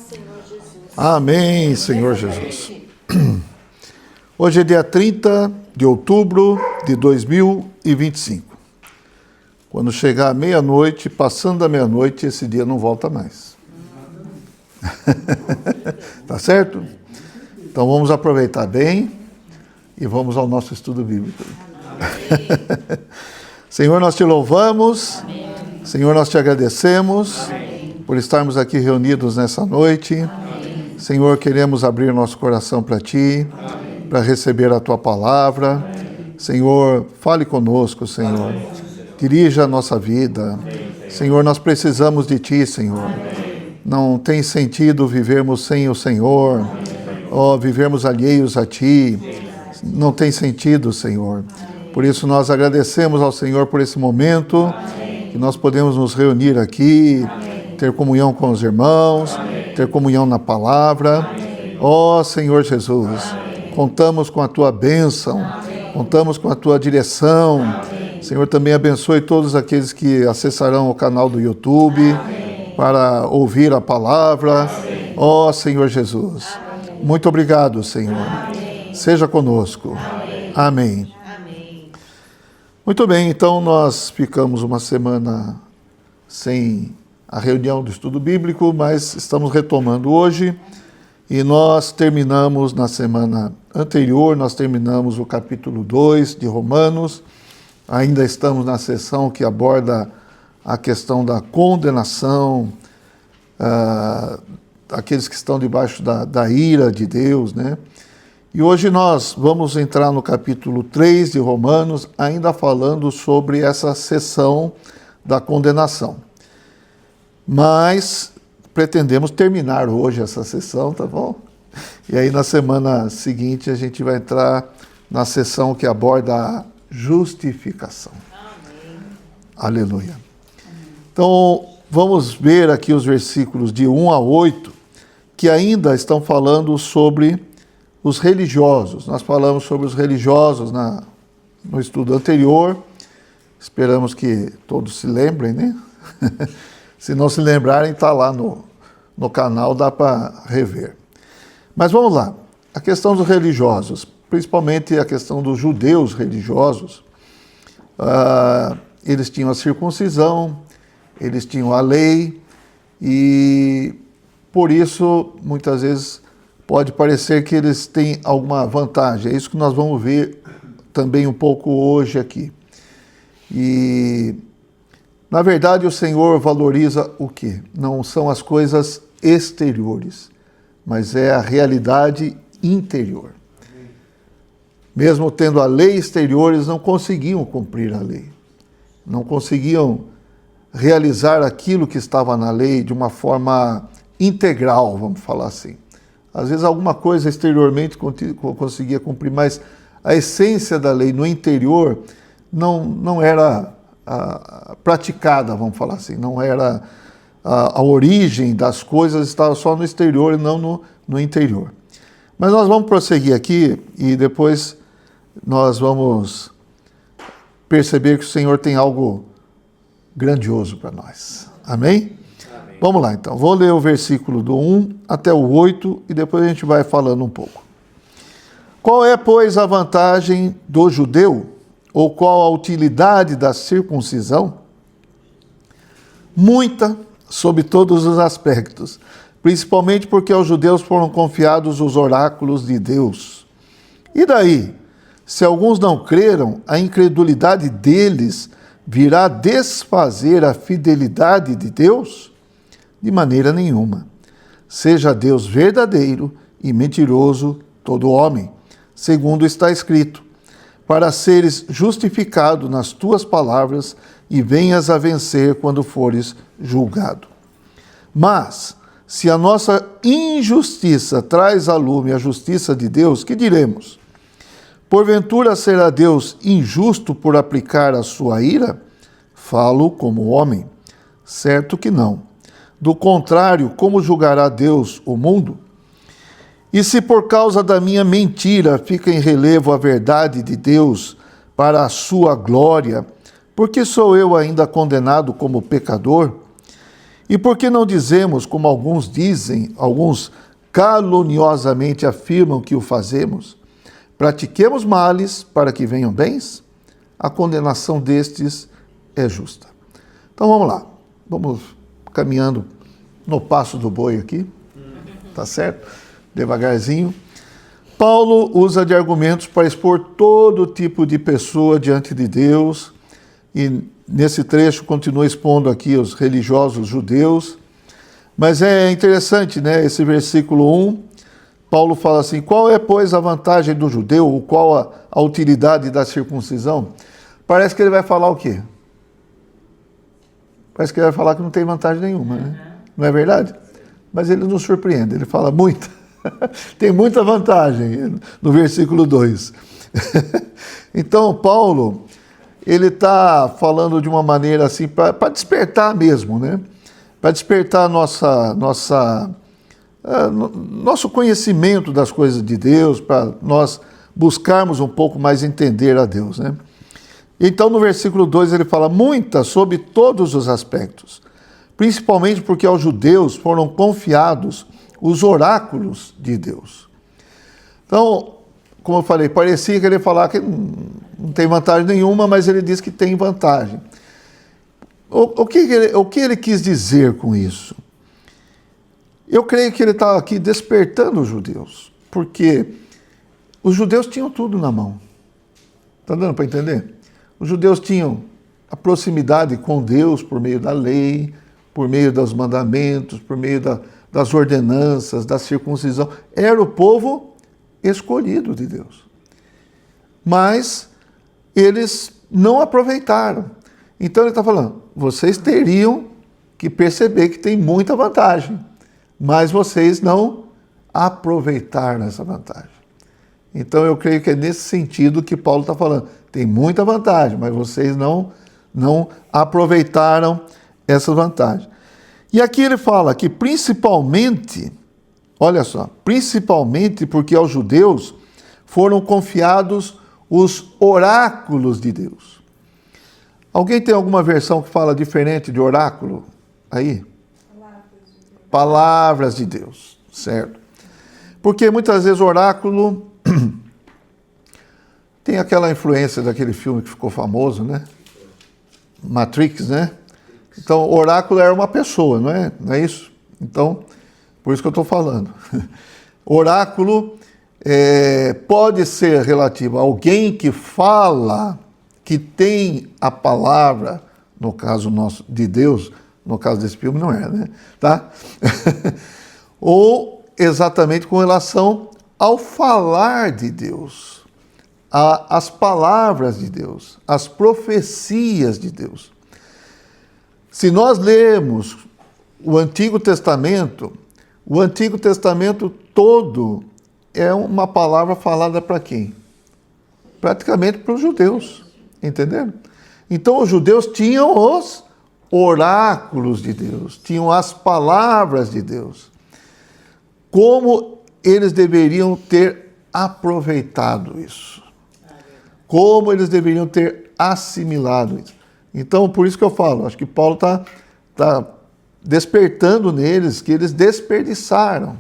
Senhor Jesus. Amém, Senhor Jesus. Hoje é dia 30 de outubro de 2025. Quando chegar a meia-noite, passando a meia-noite, esse dia não volta mais. Tá certo? Então vamos aproveitar bem e vamos ao nosso estudo bíblico. Senhor, nós te louvamos. Amém. Senhor, nós te agradecemos. Amém. Por estarmos aqui reunidos nessa noite. Amém. Senhor, queremos abrir nosso coração para ti, para receber a tua palavra. Amém. Senhor, fale conosco, Senhor. Amém. Dirija a nossa vida. Amém. Senhor, nós precisamos de ti, Senhor. Amém. Não tem sentido vivermos sem o Senhor, vivermos alheios a ti. Não tem sentido, Senhor. Por isso nós agradecemos ao Senhor por esse momento, que nós podemos nos reunir aqui, ter comunhão com os irmãos, ter comunhão na palavra. Ó Senhor Jesus, contamos com a tua bênção, contamos com a tua direção. Senhor, também abençoe todos aqueles que acessarão o canal do YouTube para ouvir a palavra. Ó Senhor Jesus, muito obrigado, Senhor. Seja conosco. Amém. Muito bem, então nós ficamos uma semana sem a reunião do estudo bíblico, mas estamos retomando hoje e nós terminamos na semana anterior, nós terminamos o capítulo 2 de Romanos, ainda estamos na sessão que aborda a questão da condenação, aqueles que estão debaixo da ira de Deus, né? E hoje nós vamos entrar no capítulo 3 de Romanos, ainda falando sobre essa sessão da condenação. Mas pretendemos terminar hoje essa sessão, tá bom? E aí na semana seguinte a gente vai entrar na sessão que aborda a justificação. Amém. Aleluia. Então vamos ver aqui os versículos de 1 a 8, que ainda estão falando sobre os religiosos. Nós falamos sobre os religiosos no estudo anterior. Esperamos que todos se lembrem, né? Se não se lembrarem, está lá no canal, dá para rever. Mas vamos lá. A questão dos religiosos, principalmente a questão dos judeus religiosos, eles tinham a circuncisão, eles tinham a lei, e por isso, muitas vezes, pode parecer que eles têm alguma vantagem. É isso que nós vamos ver também um pouco hoje aqui. E, na verdade, o Senhor valoriza o quê? Não são as coisas exteriores, mas é a realidade interior. Mesmo tendo a lei exterior, eles não conseguiam cumprir a lei. Não conseguiam realizar aquilo que estava na lei de uma forma integral, vamos falar assim. Às vezes alguma coisa exteriormente conseguia cumprir, mas a essência da lei no interior não era praticada, vamos falar assim. Não era a origem das coisas, estava só no exterior e não no interior. Mas nós vamos prosseguir aqui e depois nós vamos perceber que o Senhor tem algo grandioso para nós. Amém? Vamos lá, então. Vou ler o versículo do 1 até o 8 e depois a gente vai falando um pouco. Qual é, pois, a vantagem do judeu? Ou qual a utilidade da circuncisão? Muita, sob todos os aspectos, principalmente porque aos judeus foram confiados os oráculos de Deus. E daí? Se alguns não creram, a incredulidade deles virá desfazer a fidelidade de Deus? De maneira nenhuma. Seja Deus verdadeiro e mentiroso todo homem, segundo está escrito, para seres justificado nas tuas palavras e venhas a vencer quando fores julgado. Mas, se a nossa injustiça traz à lume a justiça de Deus, que diremos? Porventura será Deus injusto por aplicar a sua ira? Falo como homem. Certo que não. Do contrário, como julgará Deus o mundo? E se por causa da minha mentira fica em relevo a verdade de Deus para a sua glória, por que sou eu ainda condenado como pecador? E por que não dizemos, como alguns dizem, alguns caluniosamente afirmam que o fazemos? Pratiquemos males para que venham bens? A condenação destes é justa. Então vamos lá, vamos caminhando no passo do boi aqui, tá certo? Devagarzinho. Paulo usa de argumentos para expor todo tipo de pessoa diante de Deus, e nesse trecho continua expondo aqui os religiosos judeus. Mas é interessante, né? Esse versículo 1, Paulo fala assim: qual é, pois, a vantagem do judeu, ou qual a utilidade da circuncisão? Parece que ele vai falar o quê? Parece que ele vai falar que não tem vantagem nenhuma, né? Não é verdade? Mas ele nos surpreende, ele fala muita. Tem muita vantagem no versículo 2. Então, Paulo, ele está falando de uma maneira assim, para despertar mesmo, né? Para despertar nosso conhecimento das coisas de Deus, para nós buscarmos um pouco mais entender a Deus, né? Então, no versículo 2, ele fala muita sobre todos os aspectos, principalmente porque aos judeus foram confiados os oráculos de Deus. Então, como eu falei, parecia que ele ia falar que não tem vantagem nenhuma, mas ele diz que tem vantagem. O que ele quis dizer com isso? Eu creio que ele está aqui despertando os judeus, porque os judeus tinham tudo na mão. Está dando para entender? Os judeus tinham a proximidade com Deus por meio da lei, por meio dos mandamentos, por meio das ordenanças, da circuncisão. Era o povo escolhido de Deus. Mas eles não aproveitaram. Então ele está falando, vocês teriam que perceber que tem muita vantagem, mas vocês não aproveitaram essa vantagem. Então eu creio que é nesse sentido que Paulo está falando. Tem muita vantagem, mas vocês não aproveitaram essa vantagem. E aqui ele fala que principalmente, olha só, principalmente porque aos judeus foram confiados os oráculos de Deus. Alguém tem alguma versão que fala diferente de oráculo aí? Palavras de Deus, certo? Porque muitas vezes o oráculo tem aquela influência daquele filme que ficou famoso, né? Matrix, né? Então, o oráculo era uma pessoa, não é isso? Então, por isso que eu estou falando. Oráculo pode ser relativo a alguém que fala, que tem a palavra, no caso nosso, de Deus, no caso desse filme não é, né? Tá? Ou exatamente com relação ao falar de Deus, às palavras de Deus, às profecias de Deus. Se nós lermos o Antigo Testamento todo é uma palavra falada para quem? Praticamente para os judeus, entenderam? Então os judeus tinham os oráculos de Deus, tinham as palavras de Deus. Como eles deveriam ter aproveitado isso? Como eles deveriam ter assimilado isso? Então, por isso que eu falo, acho que Paulo está despertando neles que eles desperdiçaram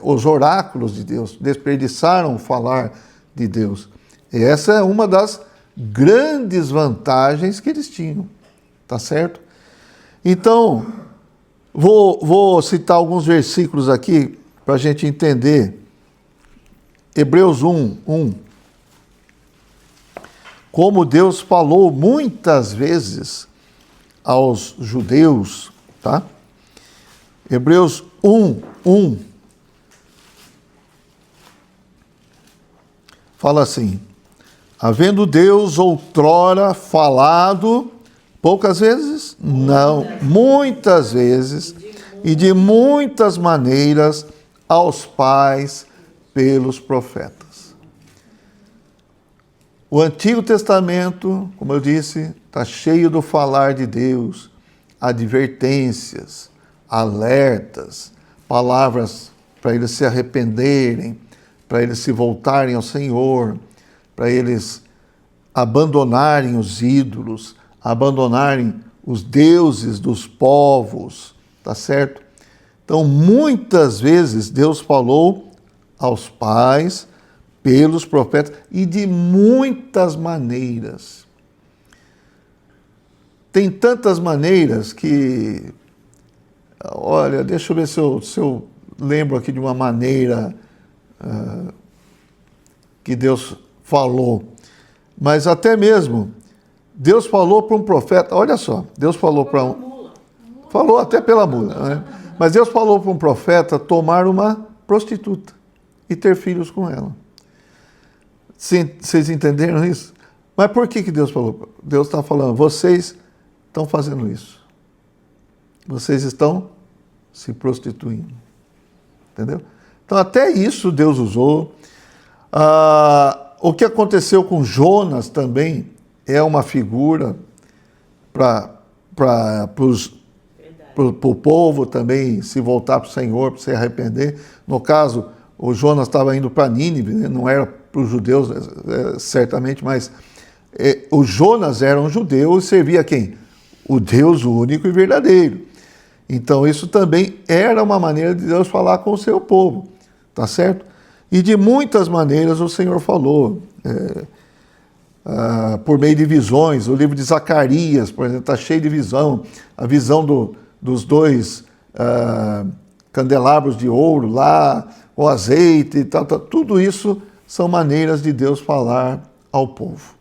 os oráculos de Deus, desperdiçaram o falar de Deus. E essa é uma das grandes vantagens que eles tinham, tá certo? Então, vou citar alguns versículos aqui para a gente entender. Hebreus 1. Como Deus falou muitas vezes aos judeus, tá? Hebreus 1. Fala assim: havendo Deus outrora falado, poucas vezes? Não, muitas vezes, e de muitas maneiras aos pais pelos profetas. O Antigo Testamento, como eu disse, está cheio do falar de Deus, advertências, alertas, palavras para eles se arrependerem, para eles se voltarem ao Senhor, para eles abandonarem os ídolos, abandonarem os deuses dos povos, tá certo? Então, muitas vezes Deus falou aos pais, pelos profetas, e de muitas maneiras. Tem tantas maneiras que... Olha, deixa eu ver se eu lembro aqui de uma maneira que Deus falou. Mas até mesmo, Deus falou para um profeta, olha só, Deus falou para um... Falou até pela mula, né? Mas Deus falou para um profeta tomar uma prostituta e ter filhos com ela. Vocês entenderam isso? Mas por que Deus falou? Deus está falando, vocês estão fazendo isso. Vocês estão se prostituindo. Entendeu? Então, até isso Deus usou. O que aconteceu com Jonas também é uma figura para o povo também se voltar para o Senhor, para se arrepender. No caso, o Jonas estava indo para Nínive, né? Não era para os judeus, certamente, mas o Jonas era um judeu e servia quem? O Deus único e verdadeiro. Então, isso também era uma maneira de Deus falar com o seu povo, tá certo? E de muitas maneiras o Senhor falou, por meio de visões. O livro de Zacarias, por exemplo, está cheio de visão. A visão dos dois candelabros de ouro lá, o azeite e tal, tudo isso são maneiras de Deus falar ao povo.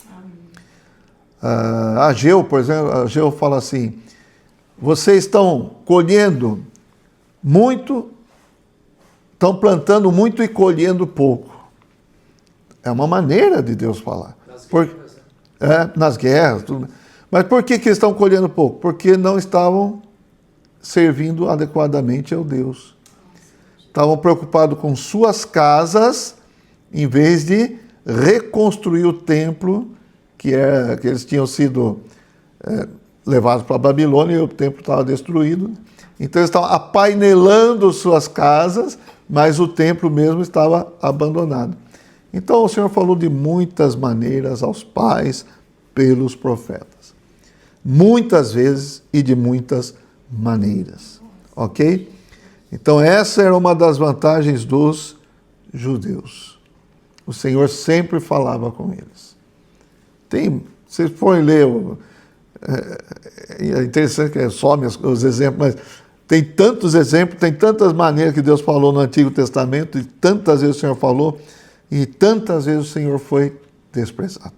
Ageu, por exemplo, Ageu fala assim, vocês estão colhendo muito, estão plantando muito e colhendo pouco. É uma maneira de Deus falar. Nas guerras. Tudo. Mas por que eles estão colhendo pouco? Porque não estavam servindo adequadamente ao Deus. Estavam preocupados com suas casas, em vez de reconstruir o templo, que eles tinham sido levados para a Babilônia e o templo estava destruído. Então eles estavam apainelando suas casas, mas o templo mesmo estava abandonado. Então o Senhor falou de muitas maneiras aos pais pelos profetas. Muitas vezes e de muitas maneiras. Ok? Então essa era uma das vantagens dos judeus. O Senhor sempre falava com eles. Se forem ler, é interessante que some os exemplos, mas tem tantos exemplos, tem tantas maneiras que Deus falou no Antigo Testamento, e tantas vezes o Senhor falou, e tantas vezes o Senhor foi desprezado.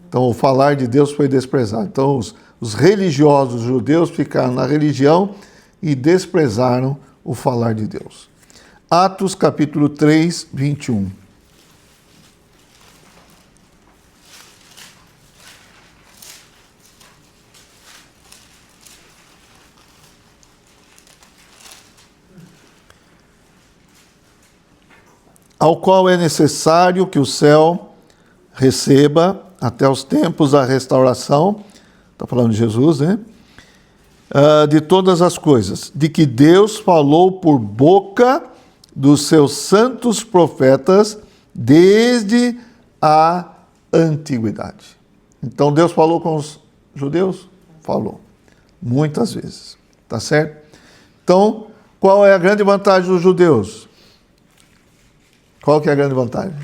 Então, o falar de Deus foi desprezado. Então, os religiosos judeus ficaram na religião e desprezaram o falar de Deus. Atos, capítulo 3, 21. Ao qual é necessário que o céu receba até os tempos da restauração, está falando de Jesus, né? De todas as coisas, de que Deus falou por boca dos seus santos profetas desde a antiguidade. Então Deus falou com os judeus? Falou. Muitas vezes. Tá certo? Então, qual é a grande vantagem dos judeus? Qual que é a grande vantagem?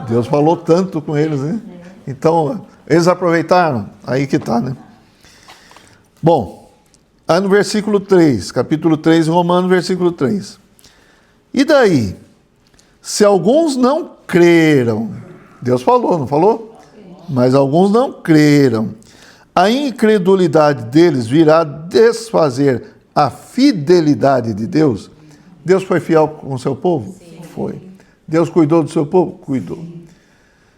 Deus falou tanto com eles, né? Então, eles aproveitaram. Aí que está, né? Bom, aí no versículo 3, capítulo 3, Romanos, versículo 3. E daí? Se alguns não creram, Deus falou, não falou? Mas alguns não creram. A incredulidade deles virá desfazer a fidelidade de Deus. Deus foi fiel com o seu povo? Sim. Foi. Deus cuidou do seu povo? Cuidou.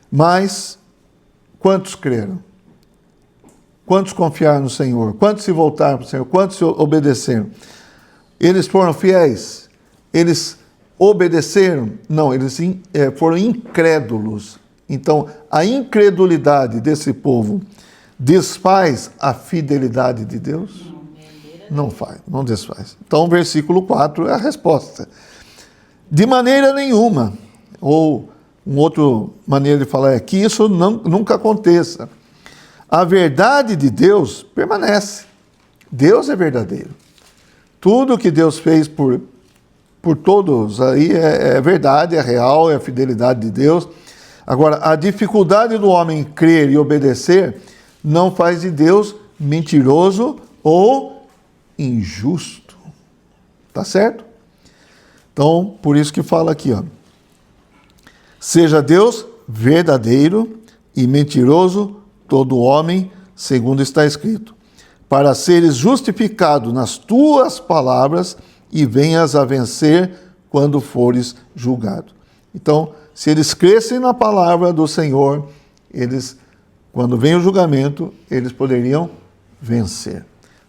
Mas, quantos creram? Quantos confiaram no Senhor? Quantos se voltaram para o Senhor? Quantos obedeceram? Eles foram fiéis? Eles obedeceram? Não, eles foram incrédulos. Então, a incredulidade desse povo desfaz a fidelidade de Deus? Não faz, não desfaz. Então, o versículo 4 é a resposta. De maneira nenhuma. Ou, uma outra maneira de falar é que isso nunca aconteça. A verdade de Deus permanece. Deus é verdadeiro. Tudo que Deus fez por todos aí é verdade, é real, é a fidelidade de Deus. Agora, a dificuldade do homem crer e obedecer não faz de Deus mentiroso ou injusto. Tá certo? Então, por isso que fala aqui, ó. Seja Deus verdadeiro e mentiroso todo homem, segundo está escrito, para seres justificado nas tuas palavras e venhas a vencer quando fores julgado. Então, se eles crescem na palavra do Senhor, eles, quando vem o julgamento, eles poderiam vencer.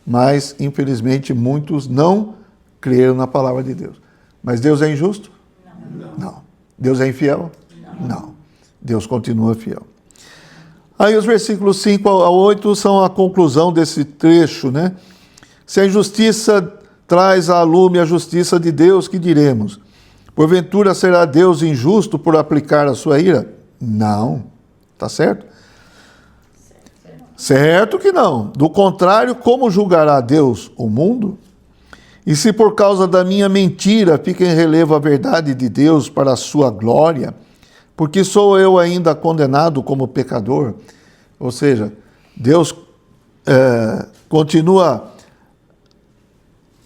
Mas, infelizmente, muitos não creram na palavra de Deus. Mas Deus é injusto? Não. Deus é infiel? Não. Deus continua fiel. Aí os versículos 5 a 8 são a conclusão desse trecho, né? Se a injustiça traz à lume a justiça de Deus, que diremos? Porventura será Deus injusto por aplicar a sua ira? Não. Tá certo? Certo que não. Do contrário, como julgará Deus o mundo? E se por causa da minha mentira fica em relevo a verdade de Deus para a sua glória, porque sou eu ainda condenado como pecador? Ou seja, Deus continua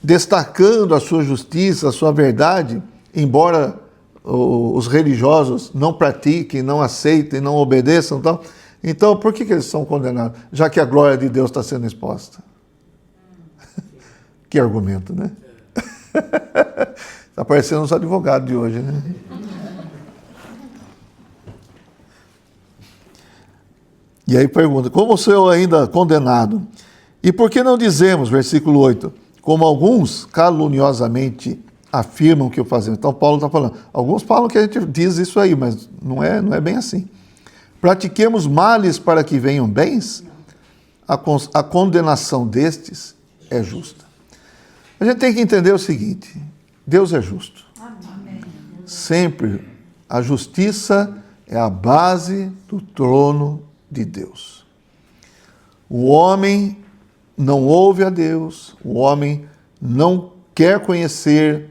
destacando a sua justiça, a sua verdade, embora os religiosos não pratiquem, não aceitem, não obedeçam, tal. Então, por que eles são condenados? Já que a glória de Deus está sendo exposta. Que argumento, né? Está parecendo os advogados de hoje, né? E aí pergunta, como sou eu ainda condenado? E por que não dizemos, versículo 8, como alguns caluniosamente afirmam que o fazemos? Então Paulo está falando, alguns falam que a gente diz isso aí, mas não é bem assim. Pratiquemos males para que venham bens? A condenação destes é justa. A gente tem que entender o seguinte, Deus é justo. Amém. Sempre a justiça é a base do trono de Deus. O homem não ouve a Deus, o homem não quer conhecer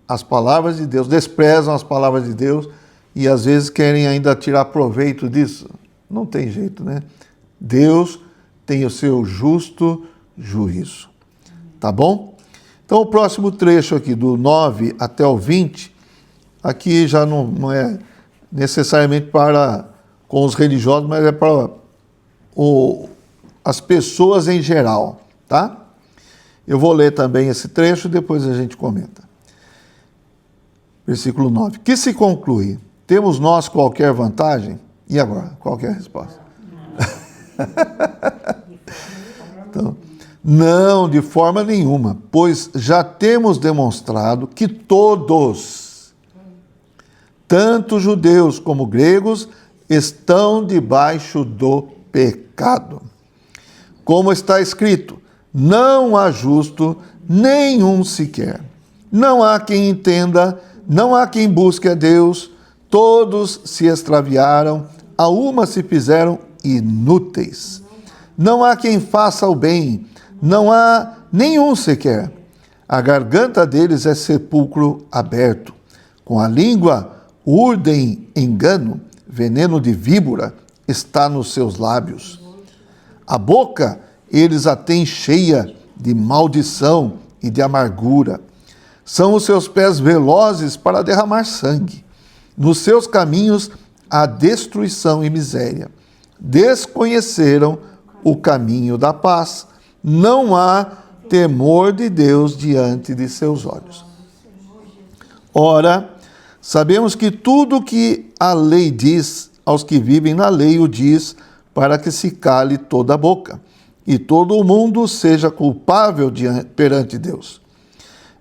as palavras de Deus, desprezam as palavras de Deus e às vezes querem ainda tirar proveito disso. Não tem jeito, né? Deus tem o seu justo juízo. Tá bom? Então o próximo trecho aqui, do 9 até o 20, aqui já não é necessariamente com os religiosos, mas é para as pessoas em geral, tá? Eu vou ler também esse trecho, depois a gente comenta. Versículo 9. Que se conclui? Temos nós qualquer vantagem? E agora? Qual que é a resposta? Então, não, de forma nenhuma, pois já temos demonstrado que todos, tanto judeus como gregos, estão debaixo do pecado. Como está escrito, não há justo nenhum sequer. Não há quem entenda, não há quem busque a Deus, todos se extraviaram, a uma se fizeram inúteis. Não há quem faça o bem, não há nenhum sequer. A garganta deles é sepulcro aberto. Com a língua urdem engano, veneno de víbora está nos seus lábios. A boca eles a têm cheia de maldição e de amargura. São os seus pés velozes para derramar sangue. Nos seus caminhos há destruição e miséria. Desconheceram o caminho da paz. Não há temor de Deus diante de seus olhos. Ora, sabemos que tudo que a lei diz aos que vivem na lei o diz para que se cale toda a boca e todo o mundo seja culpável perante Deus.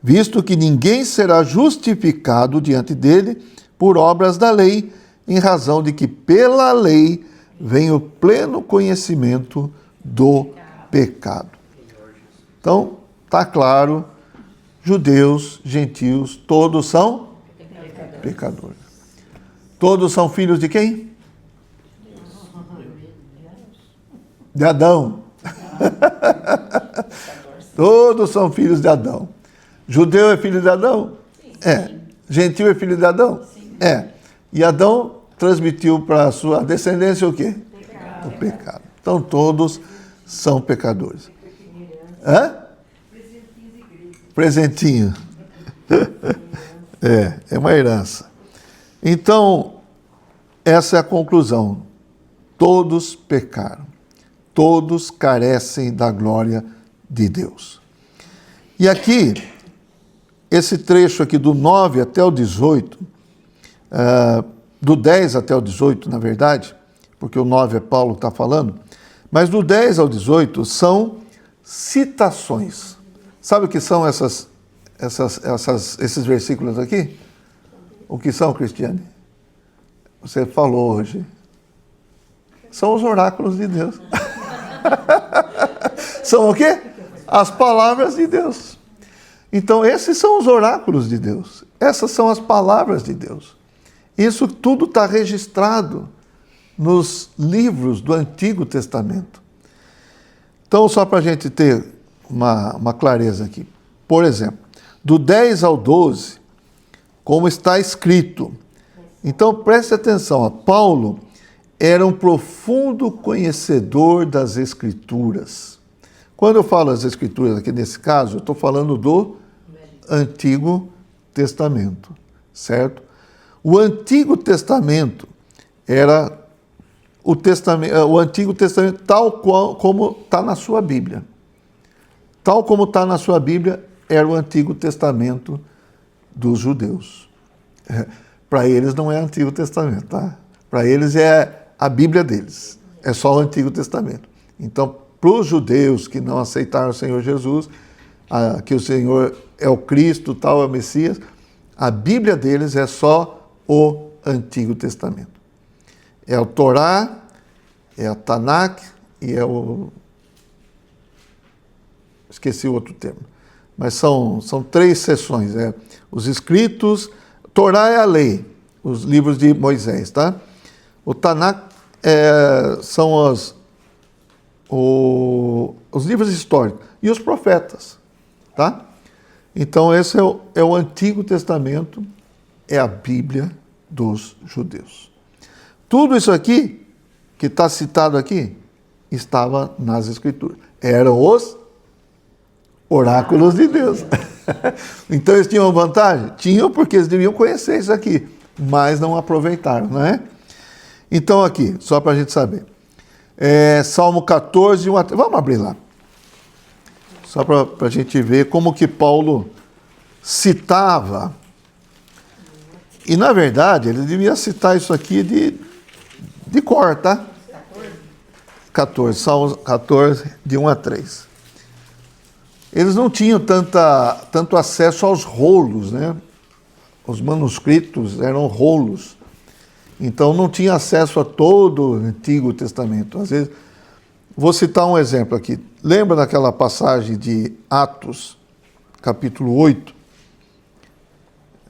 Visto que ninguém será justificado diante dele por obras da lei, em razão de que pela lei vem o pleno conhecimento do pecado. Então, está claro, judeus, gentios, todos são pecadores. Todos são filhos de quem? de Adão. Todos são filhos de Adão. Judeu é filho de Adão? Sim. É. Gentil é filho de Adão? Sim. É. E Adão transmitiu para a sua descendência o quê? Pecado. O pecado. Então todos são pecadores. Hã? Presentinho. É uma herança. Então, essa é a conclusão. Todos pecaram. Todos carecem da glória de Deus. E aqui, esse trecho aqui do 9 até o 18, do 10 até o 18, na verdade, porque o 9 é Paulo que está falando, mas do 10 ao 18 são citações. Sabe o que são esses versículos aqui? O que são, Cristiane? Você falou hoje. São os oráculos de Deus. São o quê? As palavras de Deus. Então, esses são os oráculos de Deus. Essas são as palavras de Deus. Isso tudo está registrado nos livros do Antigo Testamento. Então, só para a gente ter uma clareza aqui. Por exemplo, do 10 ao 12, como está escrito. Então, preste atenção. Ó, Paulo era um profundo conhecedor das Escrituras. Quando eu falo as Escrituras aqui nesse caso, eu estou falando do Antigo Testamento, certo? O Antigo Testamento era o Antigo Testamento tal como está na sua Bíblia. Tal como está na sua Bíblia, era o Antigo Testamento dos judeus. Para eles não é Antigo Testamento, tá? Para eles é a Bíblia deles. É só o Antigo Testamento. Então, para os judeus que não aceitaram o Senhor Jesus, que o Senhor é o Cristo, tal é o Messias, a Bíblia deles é só o Antigo Testamento. É o Torá, é a Tanakh e é o... Esqueci o outro termo. Mas são 3 seções. Os escritos, Torá é a lei, os livros de Moisés, tá? O Tanakh são os livros históricos e os profetas, tá? Então esse é o Antigo Testamento, é a Bíblia dos judeus. Tudo isso aqui, que está citado aqui, estava nas Escrituras. Eram os oráculos de Deus. Então eles tinham vantagem? Tinham, porque eles deviam conhecer isso aqui, mas não aproveitaram, não é? Então aqui, só para a gente saber. Salmo 14, 1 a 3. Vamos abrir lá. Só para a gente ver como que Paulo citava. E, na verdade, ele devia citar isso aqui de cor, tá? 14, Salmo 14, de 1 a 3. Eles não tinham tanto acesso aos rolos, né? Os manuscritos eram rolos. Então, não tinha acesso a todo o Antigo Testamento. Às vezes, vou citar um exemplo aqui. Lembra daquela passagem de Atos, capítulo 8?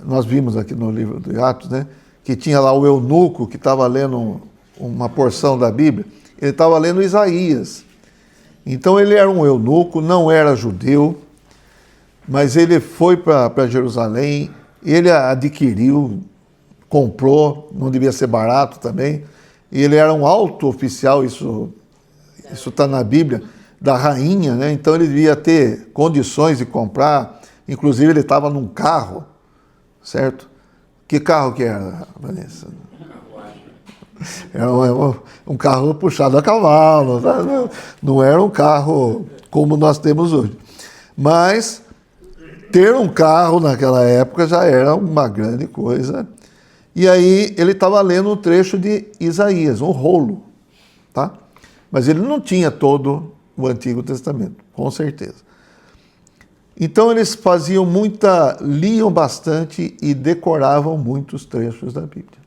Nós vimos aqui no livro de Atos, né? Que tinha lá o eunuco que estava lendo uma porção da Bíblia. Ele estava lendo Isaías. Então, ele era um eunuco, não era judeu, mas ele foi para Jerusalém, ele adquiriu, comprou, não devia ser barato também, e ele era um alto oficial, isso está na Bíblia, da rainha, né? Então ele devia ter condições de comprar, inclusive ele estava num carro, certo? Que carro que era, Vanessa? Era um carro puxado a cavalo, não era um carro como nós temos hoje. Mas ter um carro naquela época já era uma grande coisa. E aí ele estava lendo um trecho de Isaías, um rolo, tá? Mas ele não tinha todo o Antigo Testamento, com certeza. Então eles liam bastante e decoravam muitos trechos da Bíblia.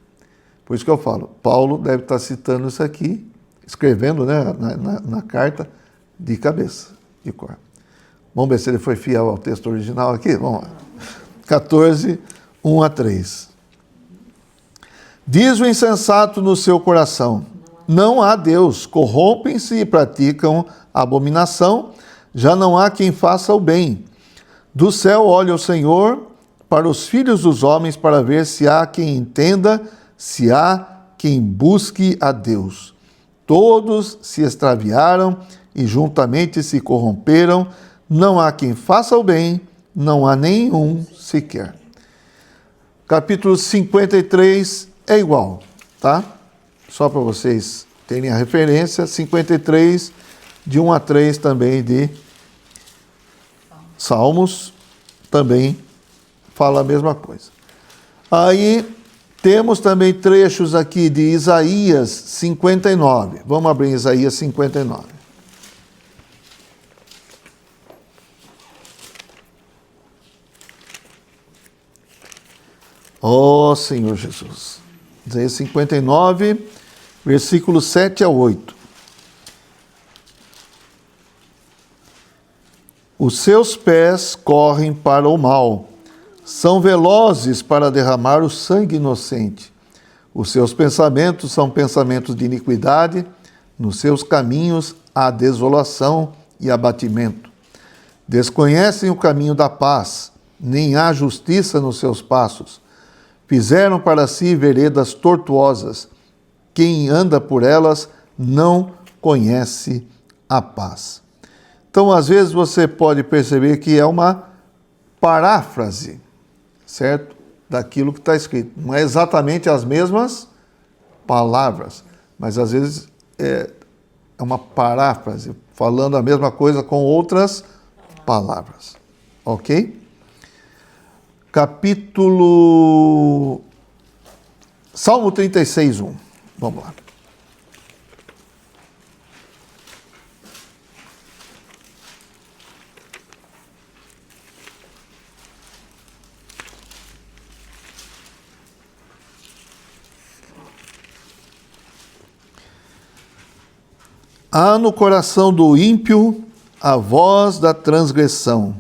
Por isso que eu falo, Paulo deve estar citando isso aqui, escrevendo, né, na carta, de cabeça, de cor. Vamos ver se ele foi fiel ao texto original aqui? Vamos lá. 14, 1 a 3. Diz o insensato no seu coração, não há Deus, corrompem-se e praticam abominação, já não há quem faça o bem. Do céu olha o Senhor para os filhos dos homens, para ver se há quem entenda, se há quem busque a Deus. Todos se extraviaram e juntamente se corromperam, não há quem faça o bem, não há nenhum sequer. Capítulo 53 é igual, tá? Só para vocês terem a referência, 53, de 1 a 3 também de Salmos, também fala a mesma coisa. Aí temos também trechos aqui de Isaías 59. Vamos abrir Isaías 59. Ó Senhor Jesus. Isaías 59, versículos 7 a 8. Os seus pés correm para o mal, são velozes para derramar o sangue inocente. Os seus pensamentos são pensamentos de iniquidade, nos seus caminhos há desolação e abatimento. Desconhecem o caminho da paz, nem há justiça nos seus passos. Fizeram para si veredas tortuosas. Quem anda por elas não conhece a paz. Então, às vezes, você pode perceber que é uma paráfrase, certo? Daquilo que está escrito. Não é exatamente as mesmas palavras, mas às vezes é uma paráfrase, falando a mesma coisa com outras palavras. Ok? Capítulo... Salmo 36, 1. Vamos lá. Há no coração do ímpio a voz da transgressão.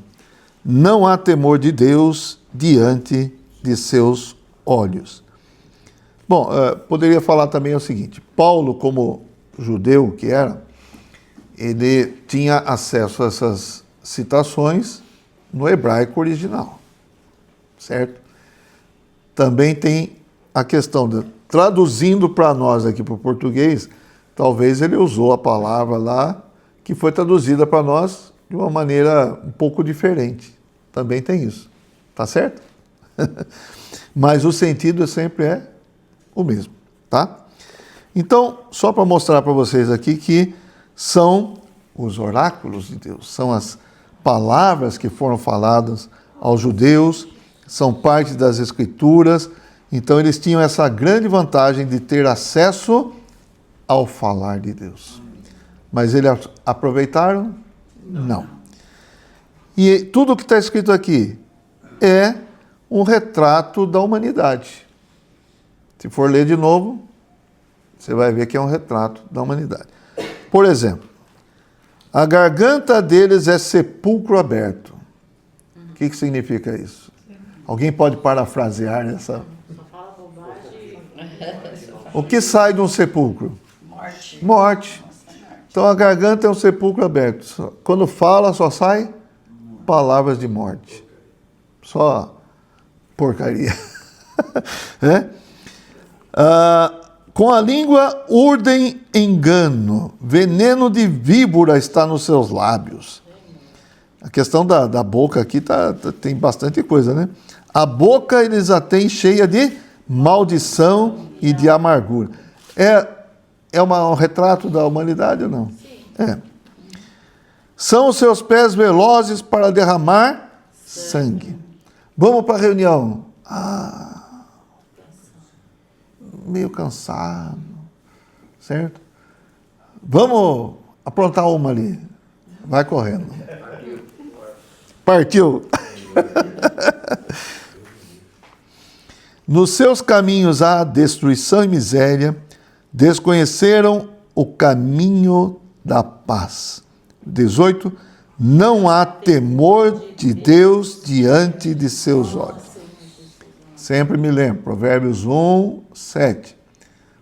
Não há temor de Deus diante de seus olhos. Bom, poderia falar também o seguinte: Paulo, como judeu que era, ele tinha acesso a essas citações no hebraico original, certo? Também tem a questão de, traduzindo para nós aqui para o português, talvez ele usou a palavra lá que foi traduzida para nós de uma maneira um pouco diferente. Também tem isso. Tá certo? Mas o sentido sempre é o mesmo, tá? Então, só para mostrar para vocês aqui que são os oráculos de Deus, são as palavras que foram faladas aos judeus, são parte das Escrituras, então eles tinham essa grande vantagem de ter acesso ao falar de Deus. Mas eles aproveitaram? Não. E tudo o que está escrito aqui é um retrato da humanidade. Se for ler de novo, você vai ver que é um retrato da humanidade. Por exemplo, a garganta deles é sepulcro aberto. O que significa isso? Alguém pode parafrasear nessa? O que sai de um sepulcro? Morte. Morte. Então a garganta é um sepulcro aberto. Quando fala, só sai palavras de morte. Só porcaria. Com a língua urdem engano, veneno de víbora está nos seus lábios. A questão da boca aqui tem bastante coisa, né? A boca eles a têm cheia de maldição e de amargura. É um retrato da humanidade ou não? Sim. É. São os seus pés velozes para derramar sangue. Vamos para a reunião. Meio cansado, certo? Vamos aprontar uma ali. Vai correndo. Partiu. Nos seus caminhos há destruição e miséria, desconheceram o caminho da paz. 18. Não há temor de Deus diante de seus olhos. Sempre me lembro, Provérbios 1, 7.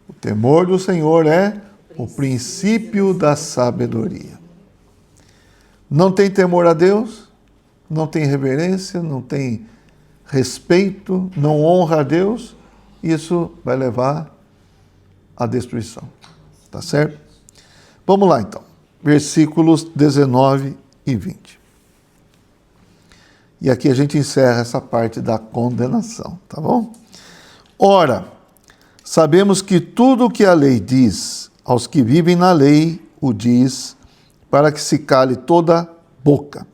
O temor do Senhor é O princípio da sabedoria. Não tem temor a Deus, não tem reverência, não tem respeito, não honra a Deus, isso vai levar à destruição. Tá certo? Vamos lá então. Versículos 19 e 20. E aqui a gente encerra essa parte da condenação, tá bom? Ora, sabemos que tudo o que a lei diz aos que vivem na lei, o diz para que se cale toda boca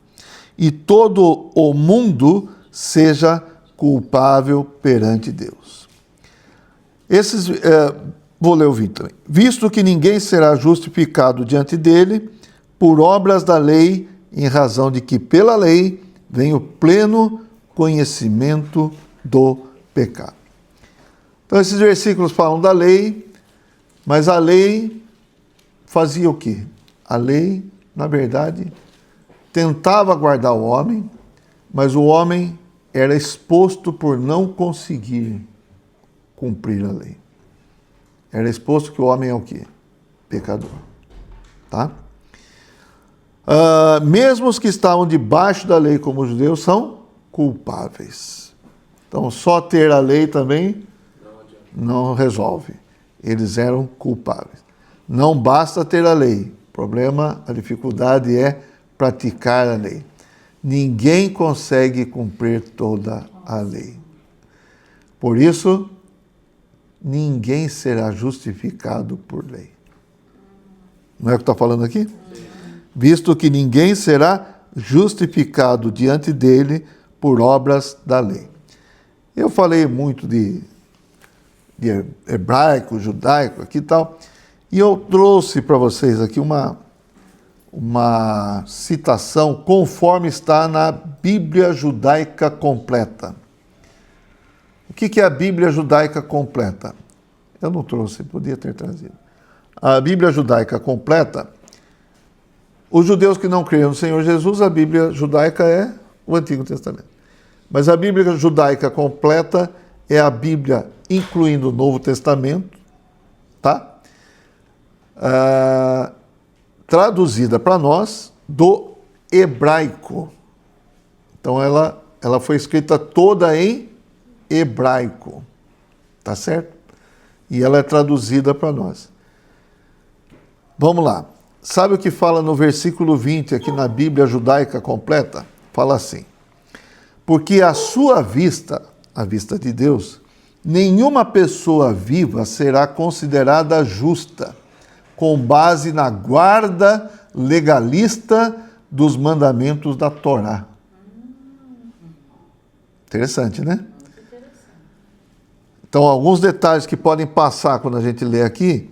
e todo o mundo seja culpável perante Deus. Vou ler o 20 também. Visto que ninguém será justificado diante dele por obras da lei, em razão de que pela lei vem o pleno conhecimento do pecado. Então esses versículos falam da lei, mas a lei fazia o quê? A lei, na verdade, tentava guardar o homem, mas o homem era exposto por não conseguir cumprir a lei. Era exposto que o homem é o quê? Pecador. Tá? Mesmo os que estavam debaixo da lei, como os judeus, são culpáveis. Então, só ter a lei também não resolve. Eles eram culpáveis. Não basta ter a lei. O problema, a dificuldade é praticar a lei. Ninguém consegue cumprir toda a lei. Por isso, ninguém será justificado por lei. Não é o que está falando aqui? Visto que ninguém será justificado diante dele por obras da lei. Eu falei muito de hebraico, judaico aqui e tal, e eu trouxe para vocês aqui uma citação conforme está na Bíblia Judaica Completa. O que é a Bíblia Judaica Completa? Eu não trouxe, podia ter trazido. A Bíblia Judaica Completa, os judeus que não creem no Senhor Jesus, a Bíblia Judaica é o Antigo Testamento. Mas a Bíblia Judaica Completa é a Bíblia incluindo o Novo Testamento, tá? Traduzida para nós do hebraico. Então ela foi escrita toda em hebraico, tá certo? E ela é traduzida para nós. Vamos lá. Sabe o que fala no versículo 20 aqui na Bíblia Judaica Completa? Fala assim: porque à sua vista, à vista de Deus, nenhuma pessoa viva será considerada justa, com base na guarda legalista dos mandamentos da Torá. Interessante, né? Então, alguns detalhes que podem passar quando a gente lê aqui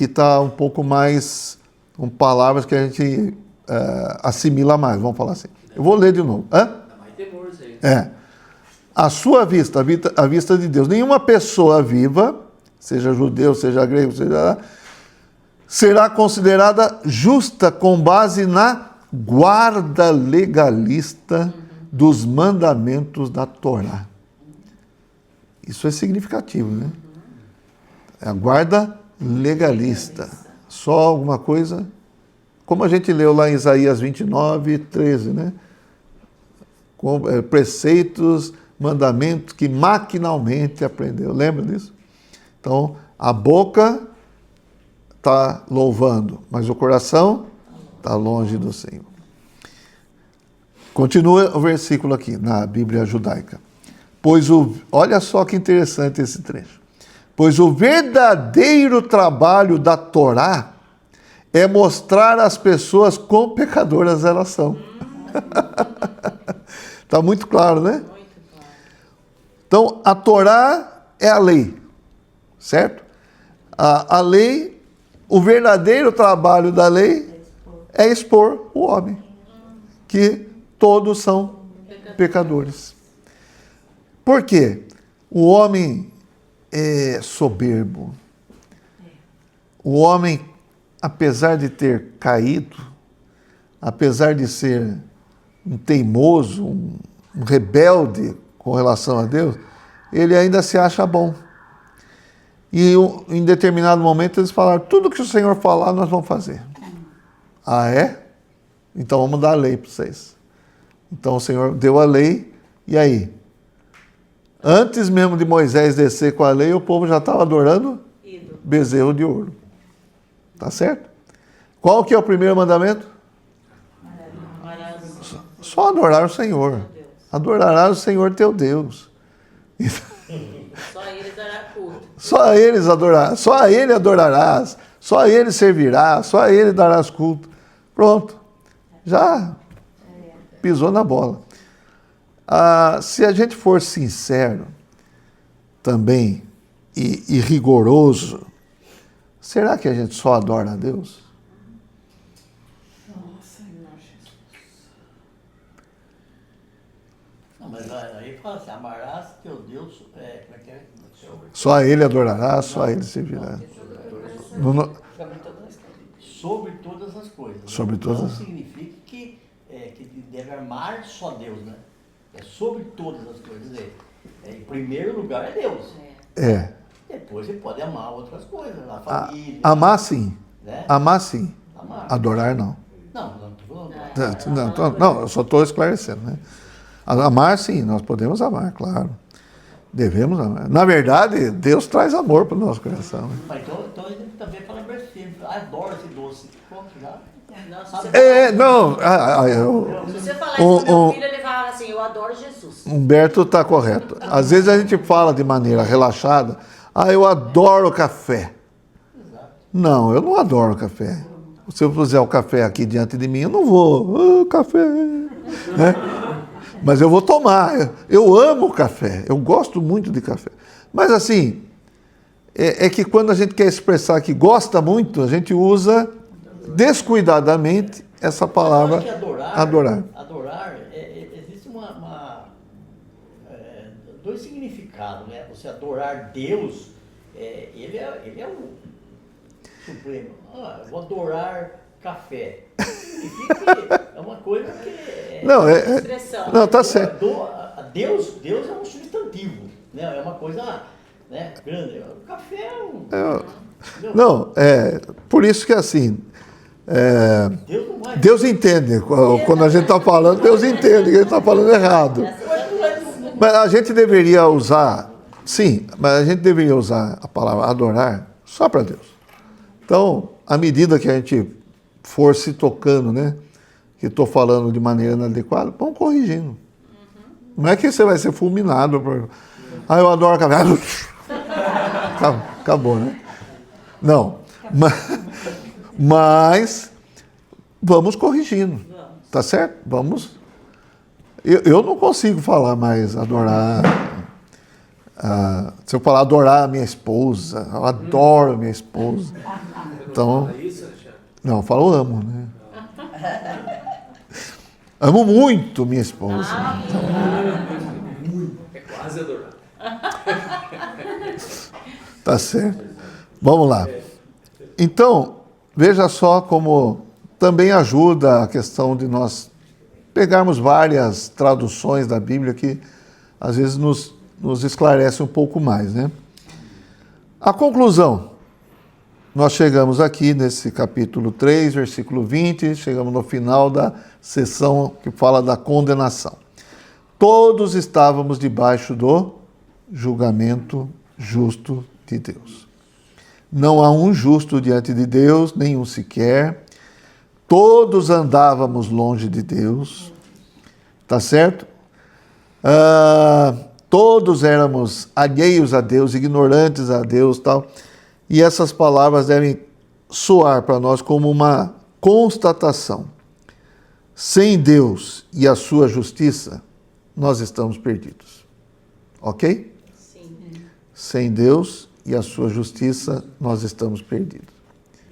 está um pouco mais com palavras que a gente assimila mais, vamos falar assim. Eu vou ler de novo. Dá mais temor isso aí. À sua vista, à vista de Deus, nenhuma pessoa viva, seja judeu, seja grego, será considerada justa com base na guarda legalista dos mandamentos da Torá. Isso é significativo, né? É a guarda legalista. Só alguma coisa, como a gente leu lá em Isaías 29, 13, né? Com preceitos, mandamentos que maquinalmente aprendeu. Lembra disso? Então, a boca está louvando, mas o coração está longe do Senhor. Continua o versículo aqui na Bíblia Judaica. Olha só que interessante esse trecho. Pois o verdadeiro trabalho da Torá é mostrar às pessoas quão pecadoras elas são. Está muito claro, né? Muito claro. Então, a Torá é a lei, certo? A lei, o verdadeiro trabalho da lei é expor o homem, que todos são pecadores. Por quê? O homem é soberbo. O homem, apesar de ter caído, apesar de ser um teimoso, um rebelde com relação a Deus, ele ainda se acha bom. E em determinado momento eles falaram, tudo que o Senhor falar, nós vamos fazer. Ah, é? Então vamos dar a lei para vocês. Então o Senhor deu a lei, e aí? Antes mesmo de Moisés descer com a lei, o povo já estava adorando bezerro de ouro. Tá certo? Qual que é o primeiro mandamento? Só adorar o Senhor. Adorarás o Senhor teu Deus. Só ele dará culto. Só a ele adorarás, só a ele servirás, só a ele darás culto. Pronto. Já pisou na bola. Se a gente for sincero também e rigoroso, será que a gente só adora a Deus? Não, mas aí fala assim, amarás teu Deus, como é que é? Só a ele adorarás, só a ele servirás. Sobre todas as coisas. Sobre Não todas. significa que deve amar só Deus, né? É sobre todas as coisas. Em primeiro lugar é Deus. É. Depois você pode amar outras coisas, a família. Amar sim. Né? Amar sim. Amar. Adorar não. Não estou falando. Não, eu só estou esclarecendo, né? Amar sim, nós podemos amar, claro. Devemos amar. Na verdade, Deus traz amor para o nosso coração. Né? Mas então a gente também fala versículo. Adoro esse doce. Pronto, já. Se você falar isso pro meu filho, ele fala assim, eu adoro Jesus. Humberto está correto. Às vezes a gente fala de maneira relaxada, eu adoro café. Exato. Não, eu não adoro café. Se eu puser o café aqui diante de mim, eu não vou. Café. Né? Mas eu vou tomar. Eu amo café. Eu gosto muito de café. Mas assim, é que quando a gente quer expressar que gosta muito, a gente usa descuidadamente essa palavra adorar. Adorar, existe dois significados, né? Você adorar Deus, ele é o supremo. Eu vou adorar café. É uma coisa que não, expressão. Não, tá certo. Deus é um substantivo, né? É uma coisa, né, grande. O café é um... Não, por isso que assim, Deus entende. Quando a gente está falando, Deus entende que a gente está falando errado. Mas a gente deveria usar, sim, mas a gente deveria usar a palavra adorar só para Deus. Então, à medida que a gente for se tocando, né, que estou falando de maneira inadequada, vamos corrigindo. Não é que você vai ser fulminado por... eu adoro café. Acabou, né? Não. Mas vamos corrigindo. Tá certo? Vamos. Eu não consigo falar mais adorar. Se eu falar adorar a minha esposa, eu adoro minha esposa. Então. Não, eu falo amo, né? Amo muito minha esposa. É quase adorar. Tá certo. Vamos lá. Então, veja só como também ajuda a questão de nós pegarmos várias traduções da Bíblia que às vezes nos esclarece um pouco mais, né? A conclusão. Nós chegamos aqui nesse capítulo 3, versículo 20, chegamos no final da sessão que fala da condenação. Todos estávamos debaixo do julgamento justo de Deus. Não há um justo diante de Deus, nenhum sequer. Todos andávamos longe de Deus, tá certo? Todos éramos alheios a Deus, ignorantes a Deus, tal. E essas palavras devem soar para nós como uma constatação. Sem Deus e a sua justiça, nós estamos perdidos. Ok? Sim. Sem Deus e a sua justiça, nós estamos perdidos.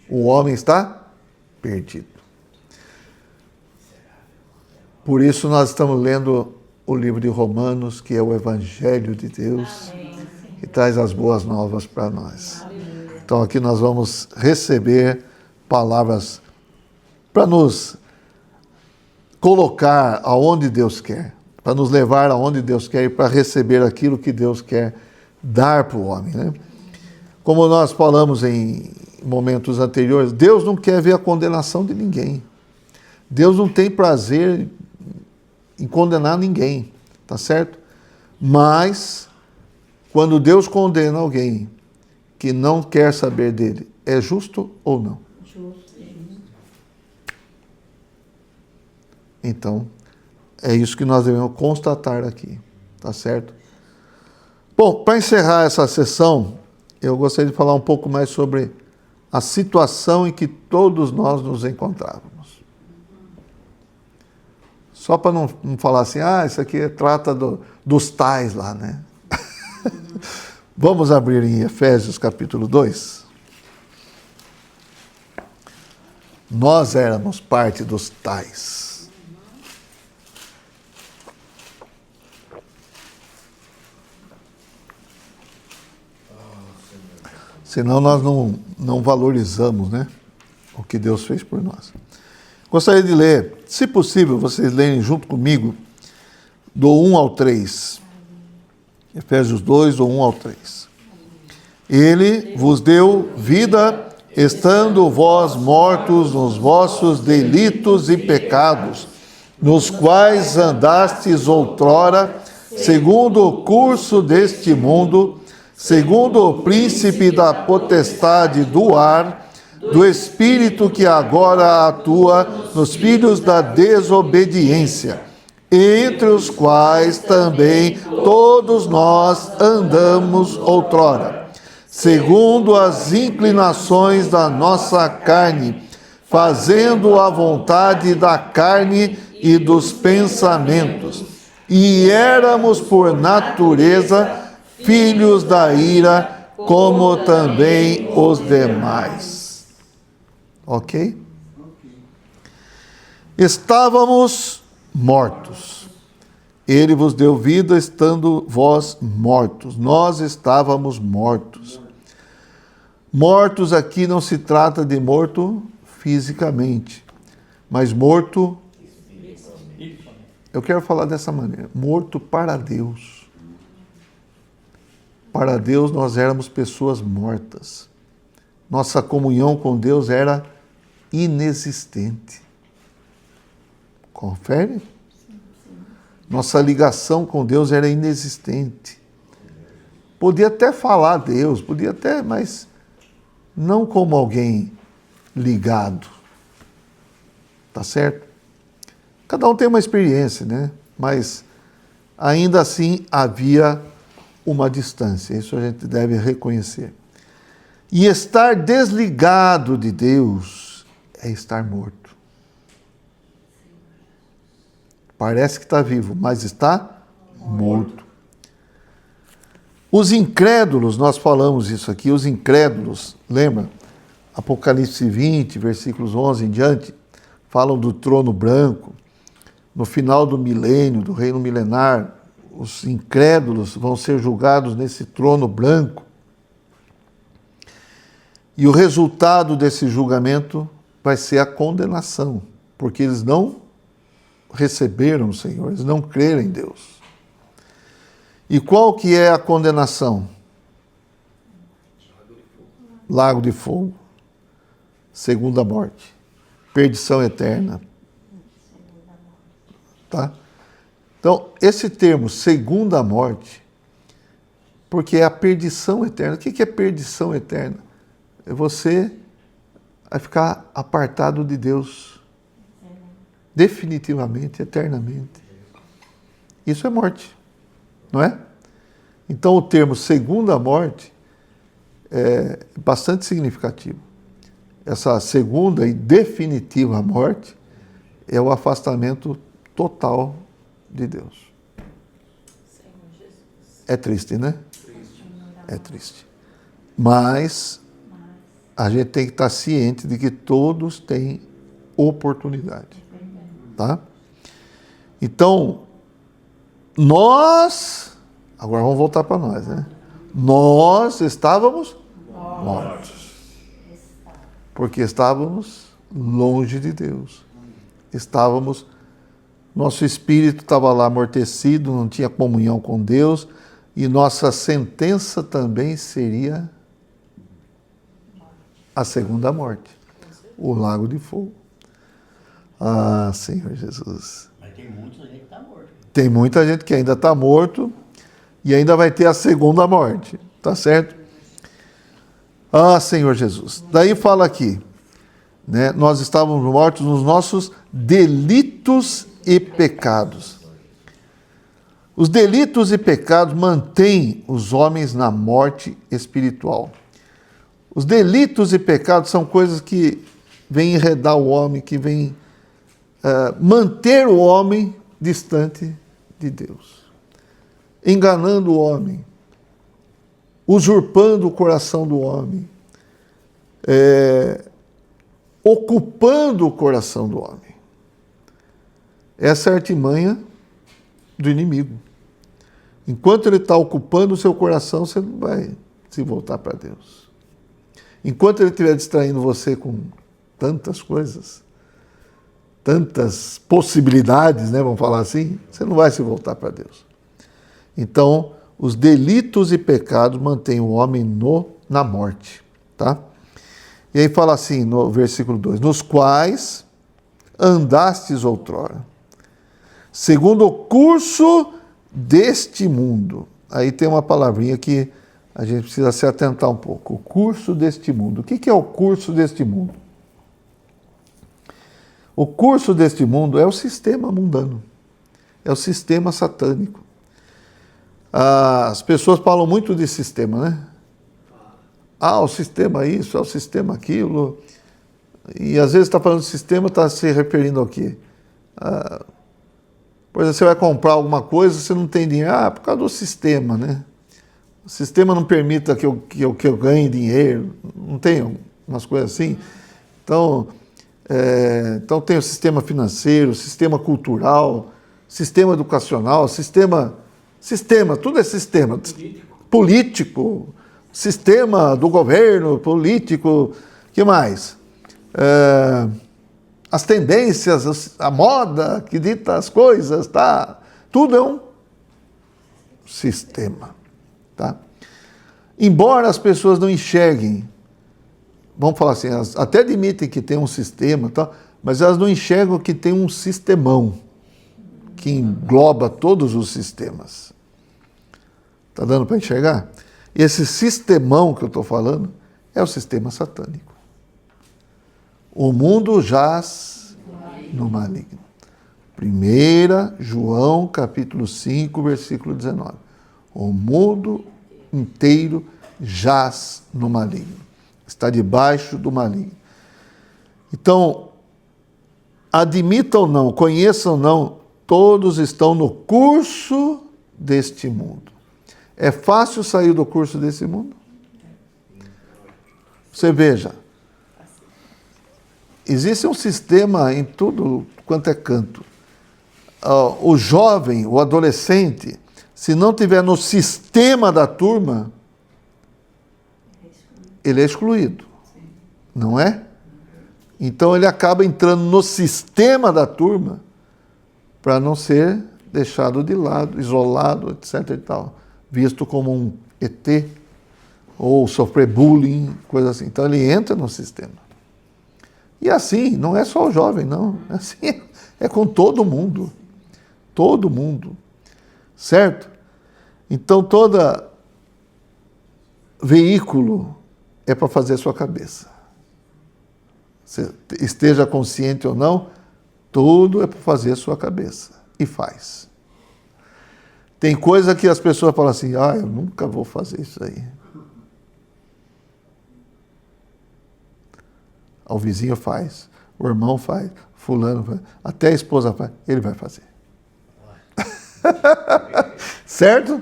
O homem está perdido. Por isso nós estamos lendo o livro de Romanos, que é o Evangelho de Deus, que traz as boas novas para nós. Então aqui nós vamos receber palavras para nos colocar aonde Deus quer, para nos levar aonde Deus quer e para receber aquilo que Deus quer dar para o homem, né? Como nós falamos em momentos anteriores, Deus não quer ver a condenação de ninguém. Deus não tem prazer em condenar ninguém, tá certo? Mas, quando Deus condena alguém que não quer saber dele, é justo ou não? Justo. Então, é isso que nós devemos constatar aqui, tá certo? Bom, para encerrar essa sessão, eu gostaria de falar um pouco mais sobre a situação em que todos nós nos encontrávamos. Só para não falar assim, isso aqui trata dos tais lá, né? Vamos abrir em Efésios capítulo 2. Nós éramos parte dos tais. Senão nós não valorizamos, né, o que Deus fez por nós. Gostaria de ler, se possível, vocês lerem junto comigo, do 1 ao 3. Efésios 2, do 1 ao 3. Ele vos deu vida, estando vós mortos nos vossos delitos e pecados, nos quais andastes outrora, segundo o curso deste mundo, segundo o príncipe da potestade do ar, do espírito que agora atua nos filhos da desobediência, entre os quais também todos nós andamos outrora, segundo as inclinações da nossa carne, fazendo a vontade da carne e dos pensamentos, e éramos por natureza filhos da ira, como também os demais. Ok? Estávamos mortos. Ele vos deu vida, estando vós mortos. Nós estávamos mortos. Mortos aqui não se trata de morto fisicamente, mas morto, eu quero falar dessa maneira, morto para Deus. Para Deus nós éramos pessoas mortas. Nossa comunhão com Deus era inexistente. Confere? Nossa ligação com Deus era inexistente. Podia até falar a Deus, podia até, mas não como alguém ligado. Tá certo? Cada um tem uma experiência, né? Mas ainda assim havia uma distância, isso a gente deve reconhecer. E estar desligado de Deus é estar morto. Parece que está vivo, mas está morto. Os incrédulos, nós falamos isso aqui, os incrédulos, lembra? Apocalipse 20, versículos 11 em diante, falam do trono branco. No final do milênio, do reino milenar, os incrédulos vão ser julgados nesse trono branco. E o resultado desse julgamento vai ser a condenação, porque eles não receberam o Senhor, eles não creram em Deus. E qual que é a condenação? Lago de fogo. Segunda morte. Perdição eterna. Tá? Então, esse termo, segunda morte, porque é a perdição eterna. O que é perdição eterna? É você vai ficar apartado de Deus definitivamente, eternamente. Isso é morte, não é? Então, o termo segunda morte é bastante significativo. Essa segunda e definitiva morte é o afastamento total de Deus. É triste, né? É triste. Mas a gente tem que estar ciente de que todos têm oportunidade. Tá? Então, agora vamos voltar para nós, né? Nós estávamos mortos. Porque estávamos longe de Deus. Nosso espírito estava lá amortecido, não tinha comunhão com Deus, e nossa sentença também seria A segunda morte. O lago de fogo. Ah, Senhor Jesus. Mas tem muita gente que está morta. Tem muita gente que ainda está morto e ainda vai ter a segunda morte. Tá certo? Ah, Senhor Jesus. Daí fala aqui, né? Nós estávamos mortos nos nossos delitos e pecados. Os delitos e pecados mantêm os homens na morte espiritual. Os delitos e pecados são coisas que vêm enredar o homem, que vêm manter o homem distante de Deus, enganando o homem, usurpando o coração do homem, ocupando o coração do homem. Essa é a artimanha do inimigo. Enquanto ele está ocupando o seu coração, você não vai se voltar para Deus. Enquanto ele estiver distraindo você com tantas coisas, tantas possibilidades, né, vamos falar assim, você não vai se voltar para Deus. Então, os delitos e pecados mantêm o homem na morte, tá? E aí fala assim, no versículo 2, nos quais andastes outrora, segundo o curso deste mundo. Aí tem uma palavrinha que a gente precisa se atentar um pouco. O curso deste mundo. O que é o curso deste mundo? O curso deste mundo é o sistema mundano. É o sistema satânico. As pessoas falam muito de sistema, né? Ah, o sistema isso, o sistema aquilo. E às vezes está falando de sistema, está se referindo ao quê? Por exemplo, você vai comprar alguma coisa, você não tem dinheiro. Ah, por causa do sistema, né? O sistema não permita que eu ganhe dinheiro. Não tem umas coisas assim? Então tem o sistema financeiro, o sistema cultural, sistema educacional, sistema, tudo é sistema. Político, sistema do governo, político, que mais? As tendências, a moda que dita as coisas, tá? Tudo é um sistema, tá? Embora as pessoas não enxerguem, vamos falar assim, elas até admitem que tem um sistema, tá? Mas elas não enxergam que tem um sistemão que engloba todos os sistemas. Tá dando para enxergar? E esse sistemão que eu estou falando é o sistema satânico. O mundo jaz no maligno. 1 João, capítulo 5, versículo 19. O mundo inteiro jaz no maligno. Está debaixo do maligno. Então, admita ou não, conheça ou não, todos estão no curso deste mundo. É fácil sair do curso desse mundo? Você veja, existe um sistema em tudo quanto é canto. O jovem, o adolescente, se não tiver no sistema da turma, ele é excluído, não é? Então ele acaba entrando no sistema da turma para não ser deixado de lado, isolado, etc. e tal, visto como um ET ou sofrer bullying, coisa assim. Então ele entra no sistema. E assim, não é só o jovem, não. Assim é com todo mundo. Todo mundo. Certo? Então, todo veículo é para fazer a sua cabeça. Você esteja consciente ou não, tudo é para fazer a sua cabeça. E faz. Tem coisa que as pessoas falam assim, eu nunca vou fazer isso aí. O vizinho faz, o irmão faz, fulano faz, até a esposa faz, ele vai fazer. Certo?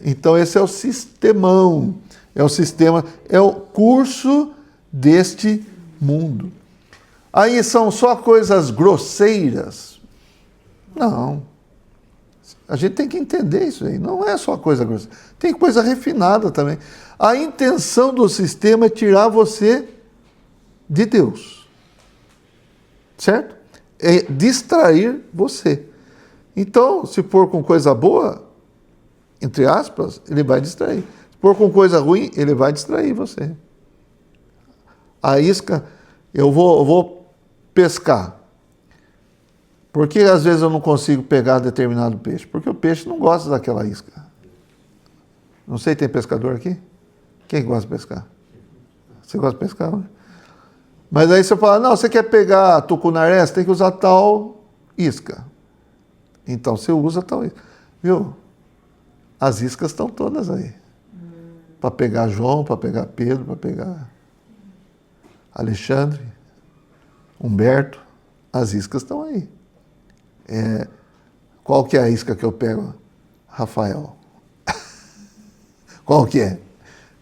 Então esse é o sistemão, é o sistema, é o curso deste mundo. Aí são só coisas grosseiras? Não. A gente tem que entender isso aí, não é só coisa grosseira, tem coisa refinada também. A intenção do sistema é tirar você de Deus, certo? É distrair você. Então, se for com coisa boa, entre aspas, ele vai distrair. Se for com coisa ruim, ele vai distrair você. A isca, eu vou pescar. Por que às vezes eu não consigo pegar determinado peixe? Porque o peixe não gosta daquela isca. Não sei, tem pescador aqui? Quem gosta de pescar? Você gosta de pescar? Né? Mas aí você fala, não, você quer pegar tucunaré, você tem que usar tal isca. Então você usa tal isca. Viu? As iscas estão todas aí. Para pegar João, para pegar Pedro, para pegar Alexandre, Humberto. As iscas estão aí. Qual que é a isca que eu pego? Rafael. Qual que é?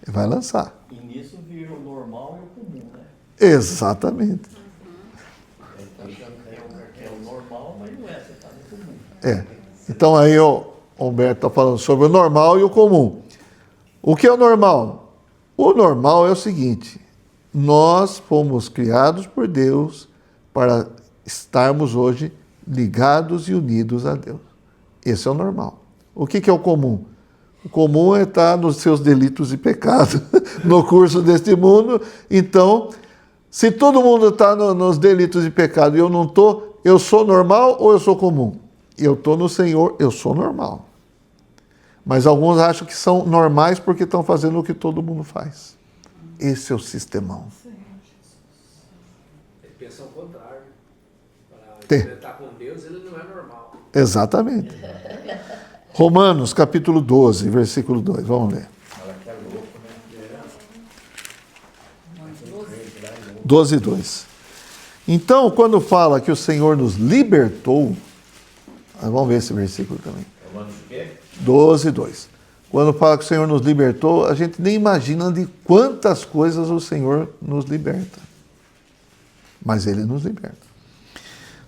Ele vai lançar. E nisso vira o normal e o comum, né? Exatamente. É o normal, mas não é, você está no comum. Então aí o Humberto está falando sobre o normal e o comum. O que é o normal? O normal é o seguinte: nós fomos criados por Deus para estarmos hoje ligados e unidos a Deus. Esse é o normal. O que é o comum? O comum é estar nos seus delitos e pecados no curso deste mundo. Então, se todo mundo está nos delitos e pecados e eu não estou, eu sou normal ou eu sou comum? Eu estou no Senhor, eu sou normal. Mas alguns acham que são normais porque estão fazendo o que todo mundo faz. Esse é o sistemão. Ele pensa ao contrário. Para Tem. experimentar com Deus, ele não é normal. Exatamente. Romanos, capítulo 12, versículo 2. Vamos ler. 12, 2. Então, quando fala que o Senhor nos libertou, vamos ver esse versículo também. 12, 2. Quando fala que o Senhor nos libertou, a gente nem imagina de quantas coisas o Senhor nos liberta. Mas Ele nos liberta.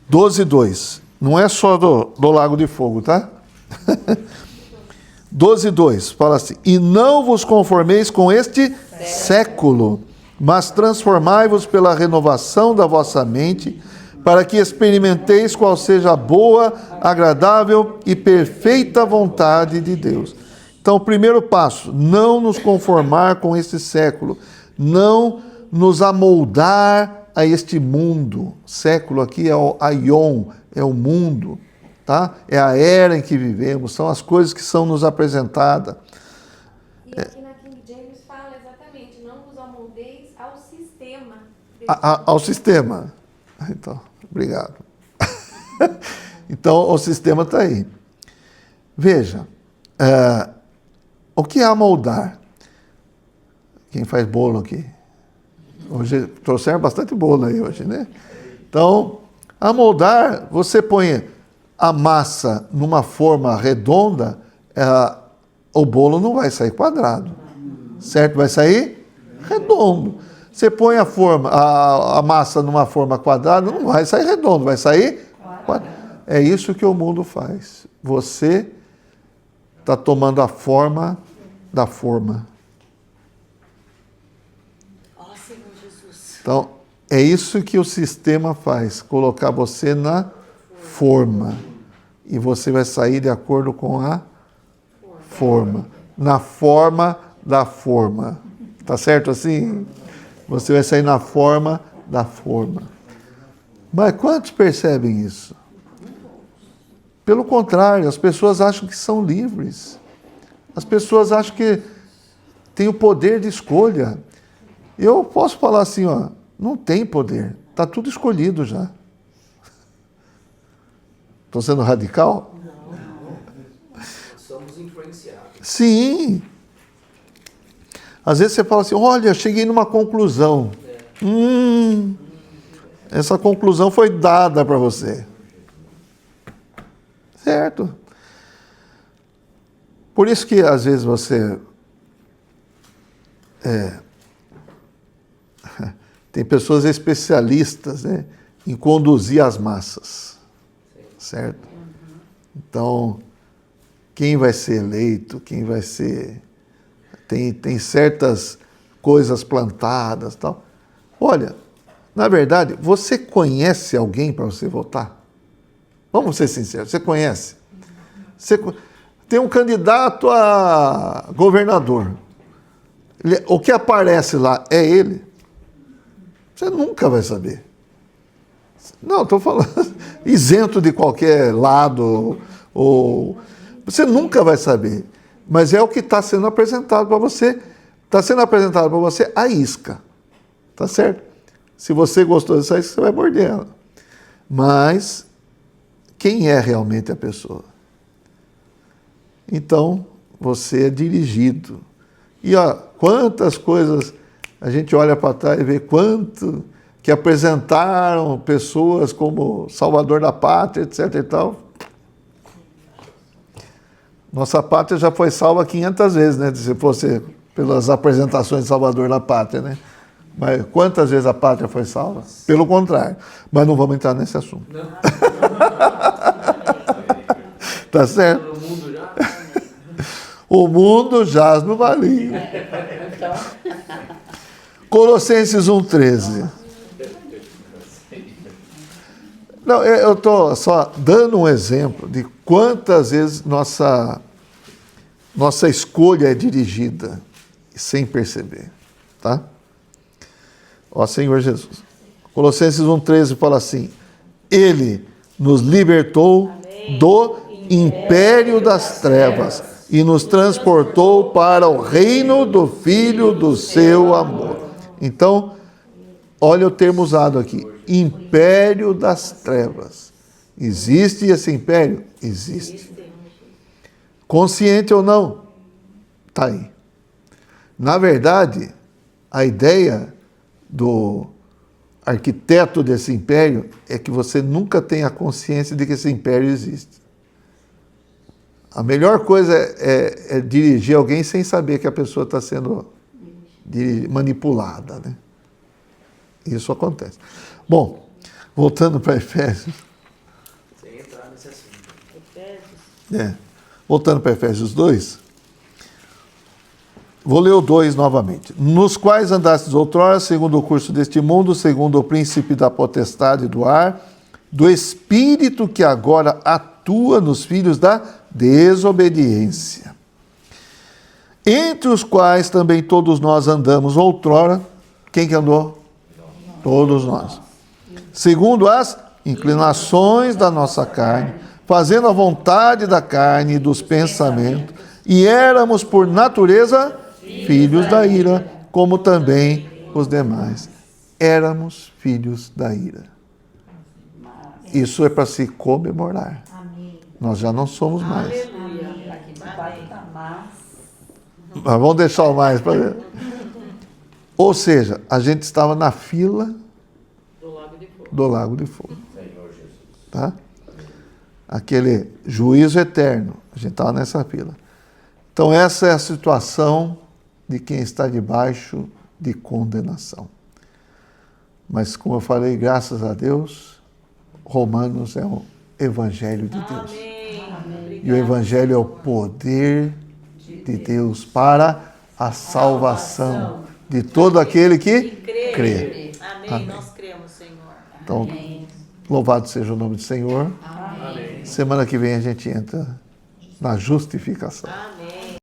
12, 2. Não é só do lago de fogo, tá? 12, 2. Fala assim: e não vos conformeis com este século, mas transformai-vos pela renovação da vossa mente, para que experimenteis qual seja a boa, agradável e perfeita vontade de Deus. Então, o primeiro passo, não nos conformar com este século, não nos amoldar a este mundo. Século aqui é o aion, é o mundo, tá? É a era em que vivemos, são as coisas que são nos apresentadas. E aqui na King James fala exatamente, não vos amoldeis ao sistema. Ao sistema. Então, obrigado. Então, o sistema está aí. Veja, o que é amoldar? Quem faz bolo aqui? Hoje trouxeram bastante bolo aí hoje, né? Então, amoldar, você põe a massa numa forma redonda, o bolo não vai sair quadrado, certo? Vai sair redondo. Você põe a massa numa forma quadrada, não vai sair redondo, vai sair quadrado. É isso que o mundo faz. Você está tomando a forma da forma. Ó, Senhor Jesus. Então, é isso que o sistema faz, colocar você na forma. E você vai sair de acordo com a forma. Na forma da forma. Tá certo assim? Você vai sair na forma da forma. Mas quantos percebem isso? Pelo contrário, as pessoas acham que são livres. As pessoas acham que têm o poder de escolha. Eu posso falar assim, ó, não tem poder. Está tudo escolhido já. Estou sendo radical? Somos influenciados. Sim. Às vezes você fala assim, olha, cheguei numa conclusão. Essa conclusão foi dada para você. Certo? Por isso que às vezes você tem pessoas especialistas, né, em conduzir as massas. Certo? Então, quem vai ser eleito, quem vai ser... Tem certas coisas plantadas e tal. Olha, na verdade, você conhece alguém para você votar? Vamos ser sinceros, você conhece? Tem um candidato a governador. O que aparece lá é ele? Você nunca vai saber. Não, estou falando isento de qualquer lado, ou você nunca vai saber. Mas é o que está sendo apresentado para você. Está sendo apresentado para você a isca. Tá certo? Se você gostou dessa isca, você vai morder ela. Mas quem é realmente a pessoa? Então, você é dirigido. E ó, quantas coisas a gente olha para trás e vê quanto que apresentaram pessoas como Salvador da Pátria, etc. e tal. Nossa pátria já foi salva 500 vezes, né? Se fosse pelas apresentações de Salvador da Pátria, né? Mas quantas vezes a pátria foi salva? Pelo contrário. Mas não vamos entrar nesse assunto. Tá certo? No mundo já. O mundo jaz no valinho. Colossenses 1,13. Não, eu estou só dando um exemplo de quantas vezes nossa escolha é dirigida sem perceber, tá? Ó Senhor Jesus. Colossenses 1,13 fala assim: Ele nos libertou do império das trevas e nos transportou para o reino do Filho do seu amor. Então, olha o termo usado aqui, império das trevas. Existe esse império? Existe. Consciente ou não? Está aí. Na verdade, a ideia do arquiteto desse império é que você nunca tenha consciência de que esse império existe. A melhor coisa é dirigir alguém sem saber que a pessoa está sendo manipulada, né? Isso acontece. Bom, voltando para Efésios. Sem entrar nesse assunto. Voltando para Efésios 2. Vou ler o 2 novamente. Nos quais andastes outrora, segundo o curso deste mundo, segundo o príncipe da potestade do ar, do espírito que agora atua nos filhos da desobediência, entre os quais também todos nós andamos outrora. Quem que andou? Todos nós. Segundo as inclinações da nossa carne, fazendo a vontade da carne e dos pensamentos, e éramos por natureza filhos da ira, como também os demais. Éramos filhos da ira. Isso é para se comemorar. Nós já não somos mais. Mas vamos deixar o mais para ver. Ou seja, a gente estava na fila do Lago de Fogo. Tá? Aquele juízo eterno. A gente estava nessa fila. Então essa é a situação de quem está debaixo de condenação. Mas como eu falei, graças a Deus, Romanos é o Evangelho de Deus. Amém. E o Evangelho é o poder de Deus para a salvação de todo aquele que crê. Amém. Nós cremos, Senhor. Então, louvado seja o nome do Senhor. Amém. Semana que vem a gente entra na justificação. Amém.